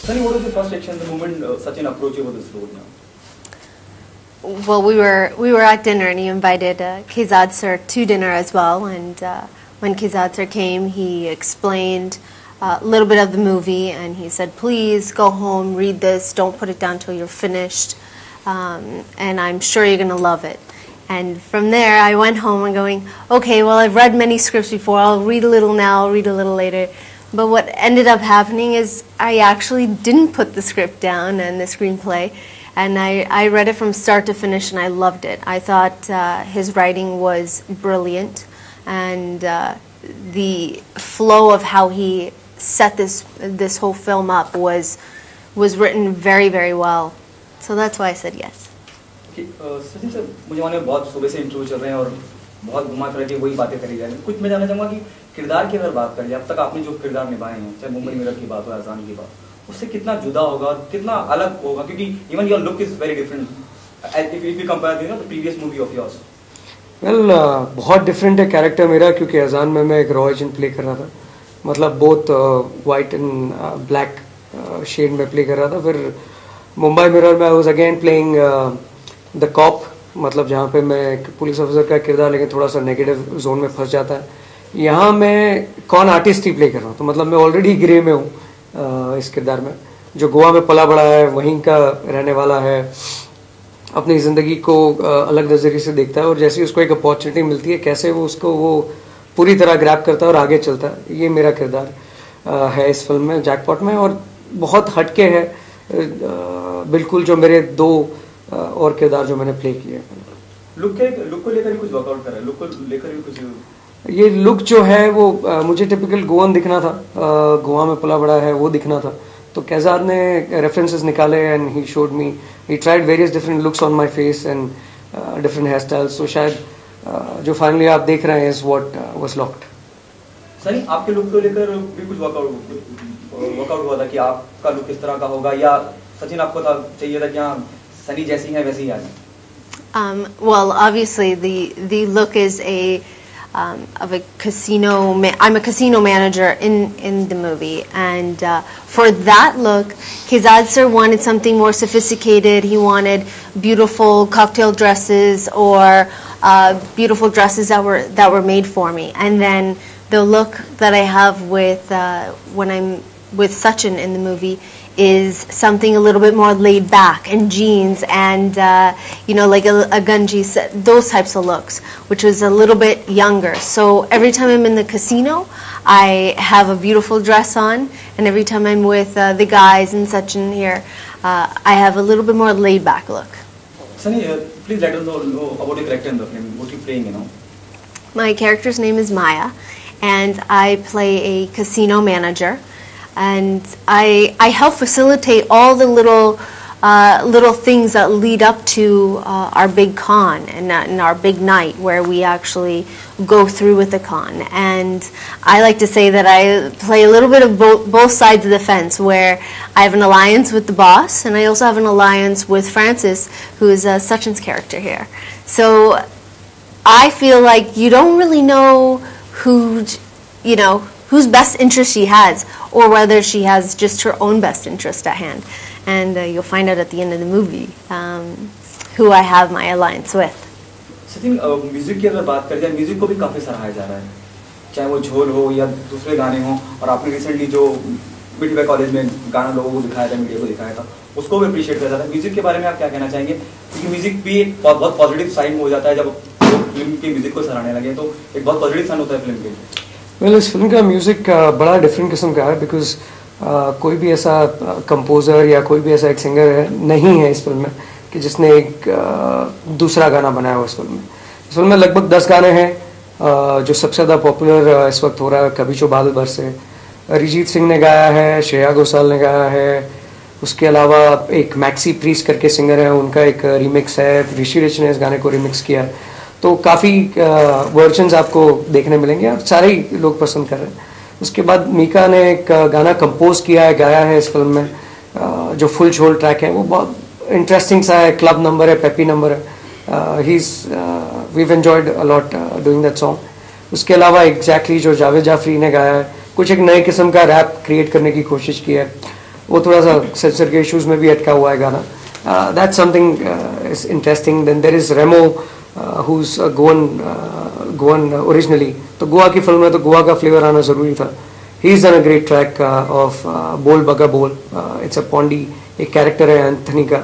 Sunny, what was the first action the moment Sachin approached you with this role now? Well, we were at dinner, and he invited Kaizad sir to dinner as well. And when Kaizad sir came, he explained a little bit of the movie, and he said, "Please go home, read this. Don't put it down till you're finished, and I'm sure you're going to love it." And from there, I went home and going, "Okay, well, I've read many scripts before. I'll read a little now. I'll read a little later." But what ended up happening is I actually didn't put the script down and the screenplay. And I read it from start to finish, and I loved it. I thought his writing was brilliant, and the flow of how he set this whole film up was written very, very well. So that's why I said yes. Sachin sir, मुझे माने बहुत सुबह से interview चल रहे हैं और बहुत घुमा फिरा के वही बातें करी जा रही हैं। कुछ मैं जानना चाहूँगा कि किरदार की अगर बात करें, अब तक आपने जो किरदार निभाए हैं, चाहे मुंबई मिरर की बात हो, अजान की बात, उससे कितना जुदा होगा और कितना अलग होगा, क्योंकि even your look is very different if you compare the previous movie of yours. Well बहुत डिफरेंट है कैरेक्टर मेरा, क्योंकि अजान में मैं एक रॉ एजेंट प्ले कर रहा था, मतलब both white and black shade में प्ले कर रहा था। फिर मुंबई मिरर में I was again playing the cop, मतलब जहाँ पे मैं एक पुलिस ऑफिसर का किरदार लेकिन थोड़ा सा नेगेटिव जोन में फंस जाता है। यहाँ मैं कौन आर्टिस्ट ही प्ले कर रहा हूँ, तो मतलब मैं ऑलरेडी ग्रे में हूँ इस किरदार में, जो गोवा में पला बड़ा है, वहीं का रहने वाला है, अपनी ज़िंदगी को अलग नज़रिए से देखता है, और जैसे उसको एक अपॉर्चुनिटी मिलती है कैसे वो उसको वो पूरी तरह ग्रैब करता है और आगे चलता है। ये मेरा किरदार है इस फिल्म में, जैकपॉट में, और बहुत हटके है बिल्कुल जो मेरे दो और किरदार जो मैंने प्ले किए। लुक को लेकर भी कुछ वर्कआउट कर रहा है, लुक को लेकर भी कुछ, ये लुक जो है वो मुझे टिपिकल गोवन दिखना था, गोवा में पला बड़ा है वो दिखना था, तो कैजाद ने रेफरेंसेस निकाले and he showed me, he tried various different looks on my face and different hair styles, तो शायद जो फाइनली आप देख रहे हैं is what was locked. Sunny, आपके लुक को लेकर भी कुछ वर्कआउट हुआ था कि आपका लुक किस तरह का होगा, या सचिन आपको था चाहिए था कि हाँ सनी जैसी है वैसी ही आ जाए? Well, obviously the look is of a casino. I'm a casino manager in the movie, and for that look, Kaizad sir wanted something more sophisticated. He wanted beautiful cocktail dresses or beautiful dresses that were made for me. And then the look that I have with when I'm with Sachin in the movie is something a little bit more laid back, and jeans and like a gunji set, those types of looks, which was a little bit younger. So every time I'm in the casino, I have a beautiful dress on, and every time I'm with the guys and Sachin here, I have a little bit more laid back look. Sunny, please let us know about your character in the film. What you playing, My character's name is Maya, and I play a casino manager. And I help facilitate all the little things that lead up to our big con and our big night where we actually go through with the con. And I like to say that I play a little bit of both sides of the fence, where I have an alliance with the boss, and I also have an alliance with Francis, who is Sachin's character here. So I feel like you don't really know whose best interest she has, or whether she has just her own best interest at hand. And you'll find out at the end of the movie who I have my alliance with. Sachin, music की अगर बात करें जाए, music को भी काफी सराहा जा रहा है, चाहे वो झोल हो या दूसरे गाने हो, और आपने रिसेंटली जो मिडवे कॉलेज में गाना लोगों को दिखाया था, मीडिया को दिखाया था, उसको भी अप्रिशिएट किया जाता है। म्यूजिक के बारे में आप क्या कहना चाहेंगे, क्योंकि म्यूजिक भी एक बहुत पॉजिटिव साइन हो जाता है, जब लोग फिल्म के म्यूजिक को सराहने लगे तो एक बहुत पॉजिटिव साइन होता है फिल्म के। वेल, इस फिल्म का म्यूज़िक बड़ा डिफरेंट किस्म का है, बिकॉज कोई भी ऐसा कंपोज़र या कोई भी ऐसा एक सिंगर नहीं है इस फिल्म में कि जिसने एक दूसरा गाना बनाया हो इस फिल्म में। इस फिल्म में लगभग 10 गाने हैं, जो सबसे ज़्यादा पॉपुलर इस वक्त हो रहा है कभी जो बादल बरसे, अरिजीत सिंह ने गाया है, श्रेया घोषाल ने गाया है, उसके अलावा एक मैक्सी प्रीस करके सिंगर है, उनका एक रीमिक्स है, ऋषि रिच ने इस गाने को रीमिक्स किया है। तो काफ़ी वर्जन्स आपको देखने मिलेंगे और सारे ही लोग पसंद कर रहे हैं। उसके बाद मीका ने एक गाना कंपोज किया है, गाया है इस फिल्म में, जो फुल झोल ट्रैक है, वो बहुत इंटरेस्टिंग सा है, क्लब नंबर है, पेपी नंबर है। We've enjoyed a lot doing that song. उसके अलावा एग्जैक्टली जो जावेद जाफरी ने गाया है, कुछ एक नए किस्म का रैप क्रिएट करने की कोशिश की है। वो थोड़ा सा सेंसर के इश्यूज में भी अटका हुआ है गाना. That's something is interesting. Then there is Remo, who's a Goan originally. तो गोवा की फिल्म में तो गोवा का फ्लेवर आना ज़रूरी था. He's done a great track of बोल बगा बोल. It's a Pondi, एक कैरेक्टर है एंथनी का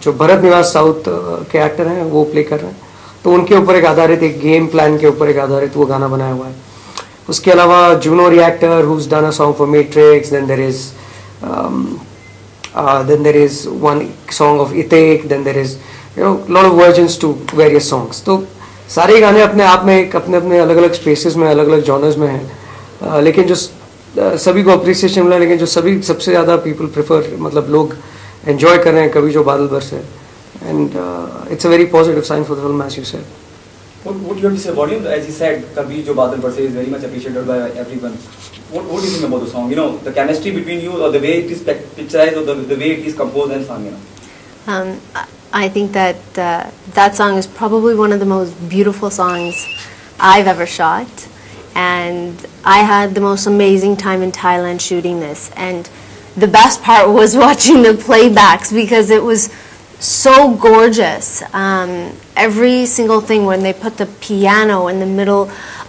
जो भरत निवास साउथ के एक्टर हैं, वो प्ले कर रहे हैं. तो उनके ऊपर एक आधारित, एक गेम प्लान के ऊपर एक आधारित वो गाना बनाया हुआ है. उसके अलावा Juno reactor, who's done a song for Matrix. Then there is one song of Itek. Then there is lot of versions to various songs. तो सारे गाने अपने आप में एक अपने अपने अलग अलग स्पेसेस में, अलग अलग जॉनर्स में हैं. लेकिन जो सभी को अप्रिसिएशन मिला, लेकिन जो सभी सबसे ज़्यादा पीपल प्रेफर, मतलब लोग एंजॉय कर रहे हैं कभी जो बादल बरसे. And it's a very positive sign for the film, as you said. What you have to say about it? As you said, Kabhi Jo Badal Barse is very much appreciated by everyone. What do you think about the song? The chemistry between you, or the way it is picturized, or the way it is composed and sung. I think that that song is probably one of the most beautiful songs I've ever shot, and I had the most amazing time in Thailand shooting this. And the best part was watching the playbacks because it was so gorgeous. Every single thing, when they put the piano in the middle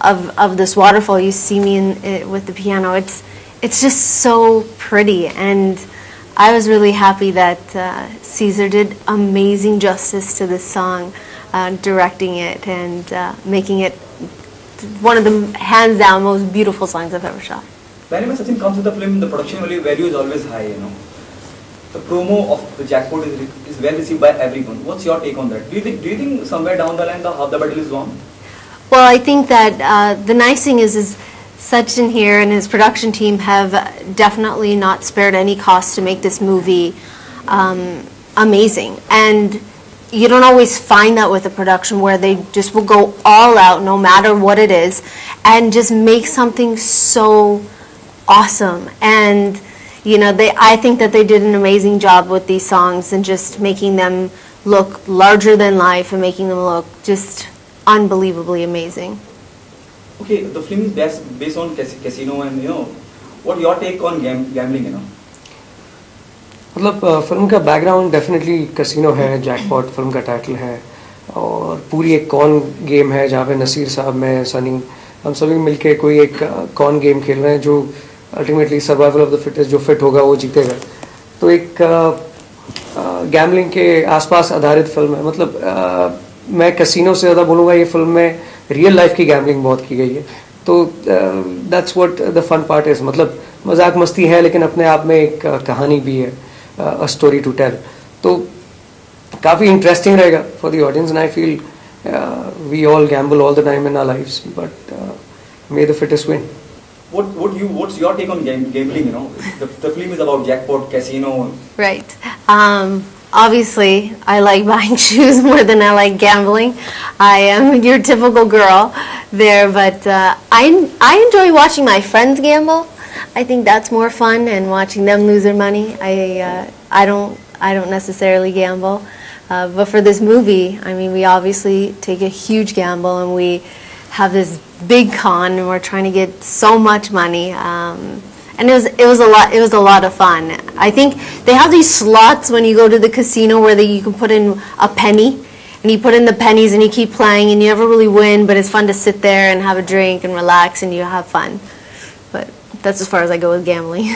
of this waterfall, you see me with the piano. It's just so pretty, and I was really happy that Caesar did amazing justice to this song, directing it and making it one of the hands down most beautiful songs I've ever shot. Whenever Sachin comes to the film, the production value is always high. The promo of the Jackpot is well received by everyone. What's your take on that? Do you think somewhere down the line half the battle is won? Well, I think that the nice thing is Sachin here and his production team have definitely not spared any cost to make this movie amazing. And you don't always find that with a production where they just will go all out no matter what it is and just make something so awesome. And I think that they did an amazing job with these songs and just making them look larger than life and making them look just unbelievably amazing. Okay, the film is based on casino, and what your take on gambling? मतलब film का background definitely casino है, jackpot film का title है, और पूरी एक cone game है जहाँ पे नसीर साहब, मैं, सनी, हम सभी मिलके कोई एक कॉन गेम खेल रहे हैं जो ultimately survival of the fittest, जो फिट होगा वो जीतेगा. तो एक गैम्बलिंग के आसपास आधारित फिल्म है. मतलब मैं कैसीनो से ज़्यादा बोलूँगा, ये फिल्म में रियल लाइफ की गैम्बलिंग बहुत की गई है. तो that's what the fun part is. मतलब मजाक मस्ती है, लेकिन अपने आप में एक कहानी भी है, अ स्टोरी टू टेल. तो काफ़ी इंटरेस्टिंग रहेगा for the audience, and I feel we all gamble all the time in our lives, but may the fittest win. What's your take on gambling? The film is about jackpot, casino. Right. Obviously, I like buying shoes more than I like gambling. I am your typical girl there, but I enjoy watching my friends gamble. I think that's more fun, and watching them lose their money. I don't necessarily gamble, but for this movie, I mean, we obviously take a huge gamble, and we have this big con, and we're trying to get so much money, and it was a lot of fun. I think they have these slots when you go to the casino where you can put in a penny, and you put in the pennies and you keep playing, and you never really win, but it's fun to sit there and have a drink and relax, and you have fun. But that's as far as I go with gambling.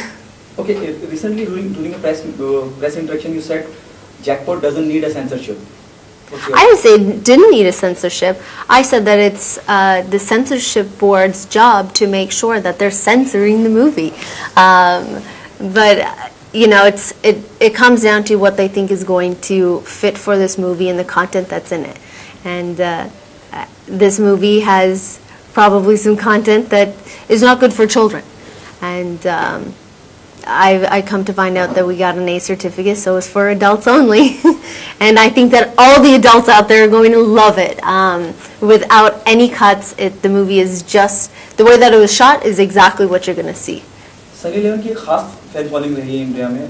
Okay, recently during a press interaction, you said Jackpot doesn't need a censorship. I didn't say it didn't need a censorship. I said that it's the censorship board's job to make sure that they're censoring the movie. But it comes down to what they think is going to fit for this movie and the content that's in it. And this movie has probably some content that is not good for children. And I come to find out that we got an A certificate, so it's for adults only. And I think that all the adults out there are going to love it. Without any cuts, the movie is just, the way that it was shot is exactly what you're going to see. Sunny Leone की खास fan following रही है India में.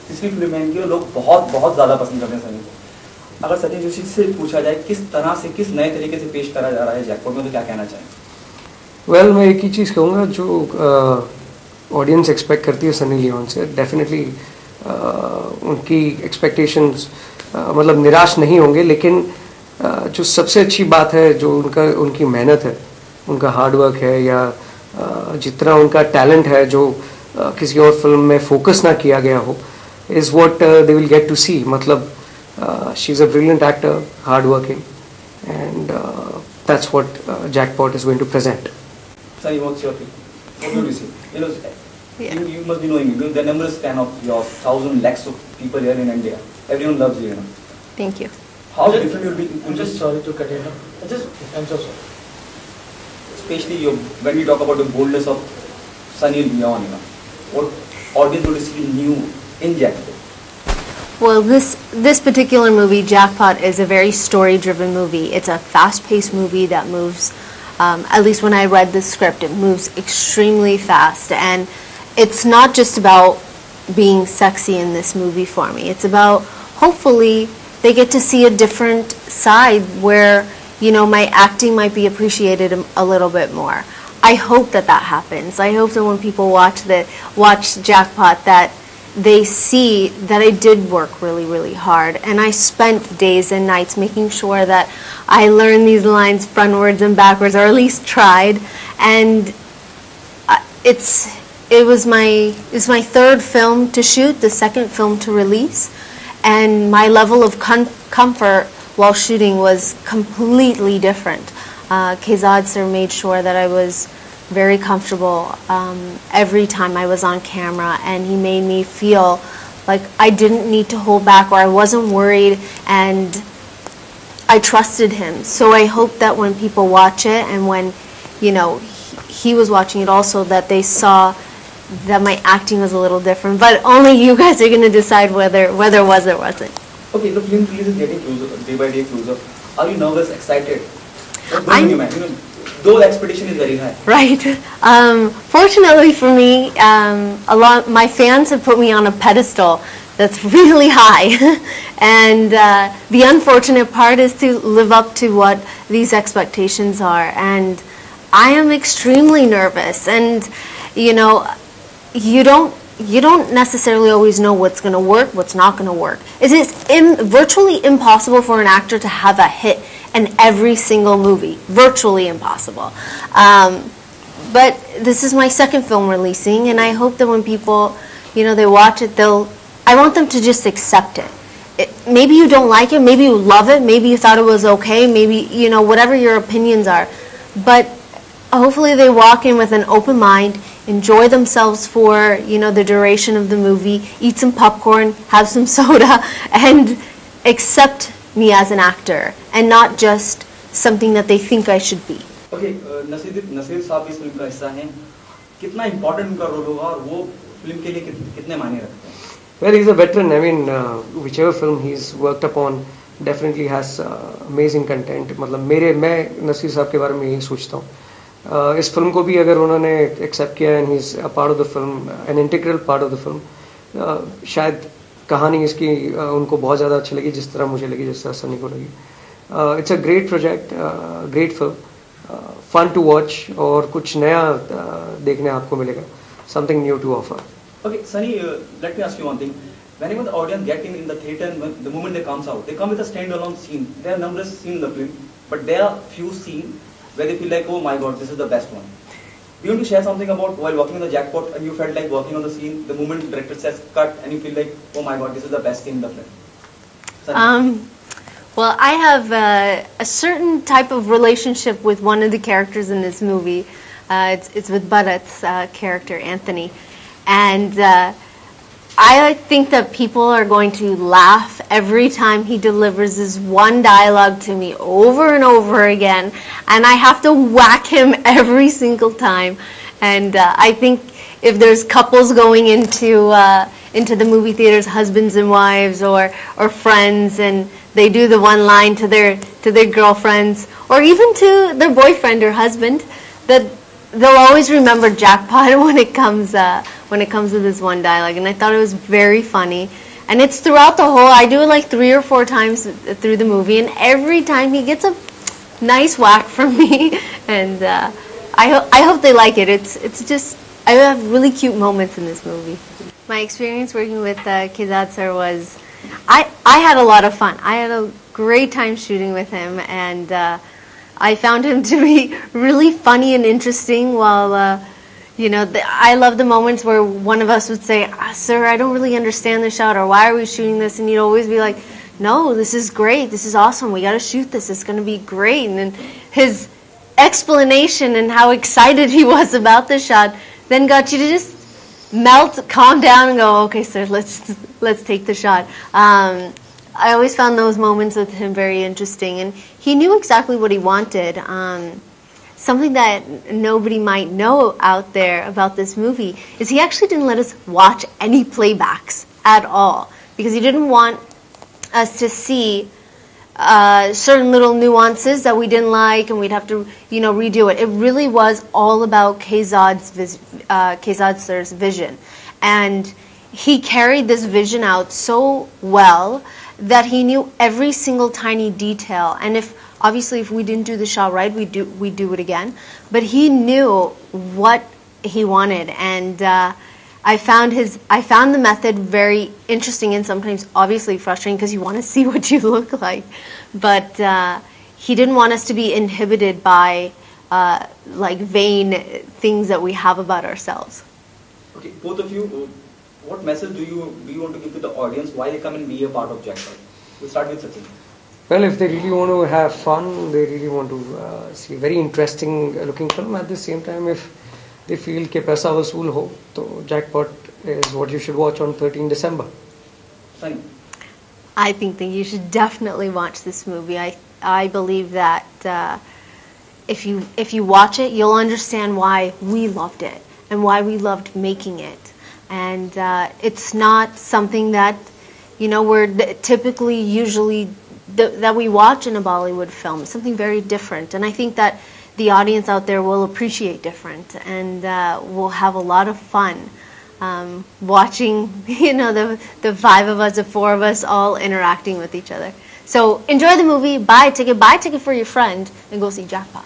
तीसरी film है इनकी, लोग बहुत बहुत ज़्यादा पसंद करते हैं सनी को. अगर सचिन जोशी से पूछा जाए किस तरह से, किस नए तरीके से पेश करा जा रहा है जैकपॉट में, तो क्या कहना चाहें? मैं एक ही चीज़ कहूँगा, जो ऑडियंस एक्सपेक्ट करती है सनी लियोन से, डेफिनेटली उनकी एक्सपेक्टेशंस मतलब निराश नहीं होंगे, लेकिन जो सबसे अच्छी बात है जो उनकी मेहनत है, उनका हार्डवर्क है, या जितना उनका टैलेंट है जो किसी और फिल्म में फोकस ना किया गया हो, is what they will get to see. मतलब she is a brilliant actor, hard working, and that's what Jackpot is going to present. Sunny, what's your thing? What do you see? You must be knowing me. The numerous fan of yours, thousands, lakhs of people here in India. Everyone loves you. Thank you. How different you'll be? I'm just sorry to cut in. I'm so sorry. Especially when we talk about the boldness of Sunny Leone, what audience will see new in Jackpot? Well, this particular movie, Jackpot, is a very story-driven movie. It's a fast-paced movie that moves. At least when I read the script, it moves extremely fast, and it's not just about being sexy in this movie for me. It's about, hopefully, they get to see a different side where, my acting might be appreciated a little bit more. I hope that happens. I hope that when people watch Jackpot, that they see that I did work really, really hard, and I spent days and nights making sure that I learned these lines frontwards and backwards, or at least tried. And it was my third film to shoot, the second film to release, and my level of comfort while shooting was completely different. Kaizad sir made sure that I was very comfortable every time I was on camera, and he made me feel like I didn't need to hold back, or I wasn't worried, and I trusted him. So I hope that when people watch it, and when he was watching it also, that they saw that my acting was a little different. But only you guys are going to decide whether it was or wasn't. Okay, the film release is getting closer, day by day closer. Are you nervous, excited? Though the expectation is very high. Right. Fortunately for me, my fans have put me on a pedestal that's really high. And the unfortunate part is to live up to what these expectations are. And I am extremely nervous. And, you don't necessarily always know what's going to work, what's not going to work. It is virtually impossible for an actor to have a hit in every single movie. Virtually impossible. But this is my second film releasing, and I hope that when people, they watch it, I want them to just accept it. Maybe you don't like it, maybe you love it, maybe you thought it was okay, maybe, whatever your opinions are. But hopefully they walk in with an open mind, enjoy themselves for, the duration of the movie, eat some popcorn, have some soda, and accept me as an actor, and not just something that they think I should be. Okay, Naseer sahab इस film का हिस्सा हैं. कितना important उनका role होगा, और वो film के लिए कितने मायने रखते हैं? Well, he's a veteran. I mean, whichever film he's worked upon definitely has amazing content. मतलब मैं नसीर साहब के बारे में यही सोचता हूँ. इस फिल्म को भी अगर उन्होंने एक्सेप्ट किया, and he's a part of the film, an integral part of the film, शायद कहानी इसकी उनको बहुत ज़्यादा अच्छी लगी, जिस तरह मुझे लगी, जिस तरह सनी को लगी. It's a great project, great film, fun to watch, और कुछ नया देखने आपको मिलेगा. Something new to offer. Okay, Sunny, let me ask you one thing. Whenever the audience get in the theater, and the moment they comes out, they come with a standalone scene. There are numerous scenes in the film, but there are few scenes where they feel like, oh my God, this is the best one. Do you want to share something about while working on the Jackpot, and you felt like working on the scene, the moment the director says cut, and you feel like, oh my God, this is the best scene in the film? Sunny. Well, I have a certain type of relationship with one of the characters in this movie. It's with Bharat's character, Anthony. And I think that people are going to laugh every time he delivers this one dialogue to me over and over again, and I have to whack him every single time. And I think if there's couples going into the movie theaters, husbands and wives, or friends, and they do the one line to their girlfriends, or even to their boyfriend or husband, that they'll always remember Jackpot when it comes to this one dialogue. And I thought it was very funny, and it's throughout the whole. I do it like 3 or 4 times through the movie, and every time he gets a nice whack from me. And I hope they like it. It's just, I have really cute moments in this movie. My experience working with Kaizad sir was, I had a lot of fun. I had a great time shooting with him, and I found him to be really funny and interesting. While I love the moments where one of us would say, "Sir, I don't really understand the shot," or "Why are we shooting this?" And he'd always be like, "No, this is great. This is awesome. We got to shoot this. It's going to be great." And then his explanation and how excited he was about the shot then got you to just melt, calm down, and go, "Okay, sir, let's take the shot." I always found those moments with him very interesting, and he knew exactly what he wanted. Something that nobody might know out there about this movie is he actually didn't let us watch any playbacks at all, because he didn't want us to see certain little nuances that we didn't like, and we'd have to, redo it. It really was all about Kaizad sir's vision, and he carried this vision out so well that he knew every single tiny detail. And obviously if we didn't do the shot right, we do it again. But he knew what he wanted, and I found the method very interesting and sometimes obviously frustrating, because you want to see what you look like. But he didn't want us to be inhibited by vain things that we have about ourselves. Okay, both of you, what message do you want to give to the audience? Why they come and be a part of Jackpot? We'll start with Sachin. Well, if they really want to have fun, they really want to see a very interesting looking film. At the same time, if they feel कि पैसा वसूल हो, तो Jackpot is what you should watch on 13 December. Sunny. I think that you should definitely watch this movie. I believe that if you watch it, you'll understand why we loved it and why we loved making it. And it's not something that we're typically usually that we watch in a Bollywood film. It's something very different, and I think that the audience out there will appreciate different, and we'll have a lot of fun watching, the five of us, the four of us, all interacting with each other. So enjoy the movie, buy a ticket for your friend, and go see Jackpot.